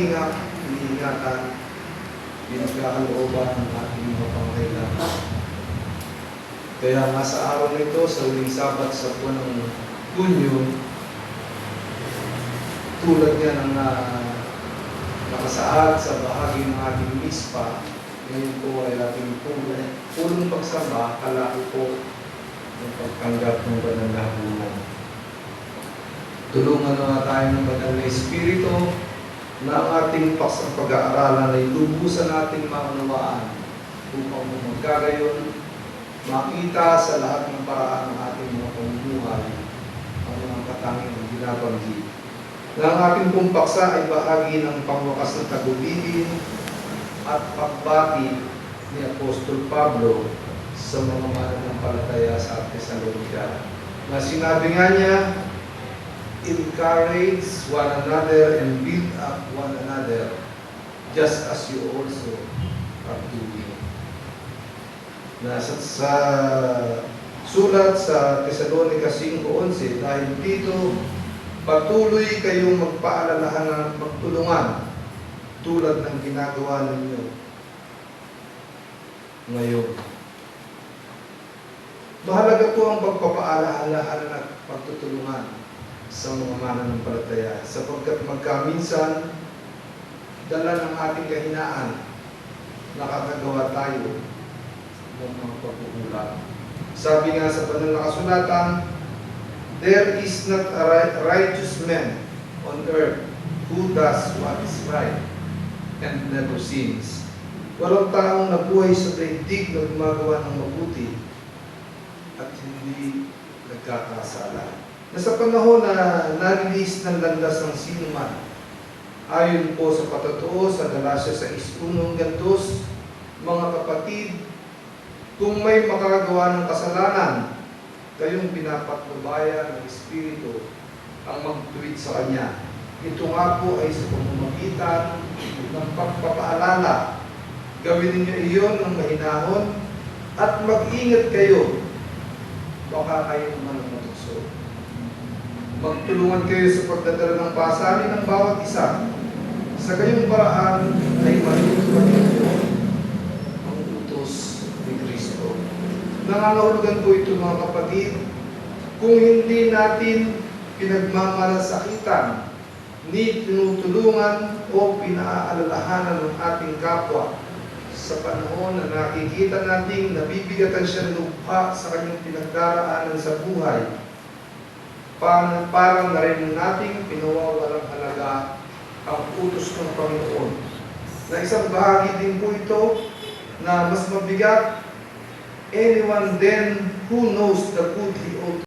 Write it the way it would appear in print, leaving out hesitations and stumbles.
kalinga, iniingatan, pinagkakalooban ng ating mga pangkailangan. Kaya nga sa araw na ito, sa huling Sabat sa buwan ng Hunyo, tulad niya ng nakasaad sa bahagi ng ating mispa, ngayon po ay ating pulong pagsamba, kalaki po ng pagtanggap ng banal na hapunan. Tulungan na tayo ng banal na Espiritu na ang ating paksang pag-aaralan ay lubusan nating maunawaan upang magkagayon makita sa lahat ng paraan ng ating mga pamumuhay ang mga katanging binabanggit. Na ang ating pong paksa ay bahagi ng pangwakas na tagubilin at pagbati ni Apostol Pablo sa mga mananampalataya sa Thessalonica. Na sinabi nga niya, encourage one another and build up one another, just as you also are doing. Na sa sulat sa Thessalonica 5:11, dahil dito, patuloy kayong magpaalalahan at magtulungan tulad ng ginagawa ninyo ngayon. Mahalaga po ang pagpapaalahan at pagtutulungan sa mga mananampalataya sapagkat magkaminsan dala ng ating kahinaan nakakagawa tayo ng mga pagkukulang. Sabi nga sa banal na kasulatan, there is not a righteous man on earth who does what is right and never sins. Walang taong nabuhay sa daigdig na gumagawa ng mabuti at hindi nagkakasala. Na sa panahon na narilis ng landas ng sinuman, ayon po sa patotoo sa Galatia 6:1 gantos, mga kapatid, kung may makagawa ng kasalanan, kayong pinapatnubayan ng Espiritu ang magtuwid sa Kanya. Ito nga po ay sa pamamagitan ng pagpapaalala. Gawin ninyo iyon ng mahinahon at mag-ingat kayo. Baka kayo naman ang matukso. Magtulungan kayo sa pagdadala ng pasanin ng bawat isa. Sa gayong paraan ay matutuwa ninyo ang utos ni Kristo. Nangangahulugan po ito mga kapatid, kung hindi natin pinagmamalasakitan, ni tinutulungan o pinaalalahanan ng ating kapwa sa panahon na nakikita nating nabibigatan siya ng lupa sa kanyang pinagdaraanan sa buhay, parang narinig nating pinawawalang halaga ang utos ng Panginoon. Na isang bahagi din po ito na mas mabigat, anyone then who knows the good he ought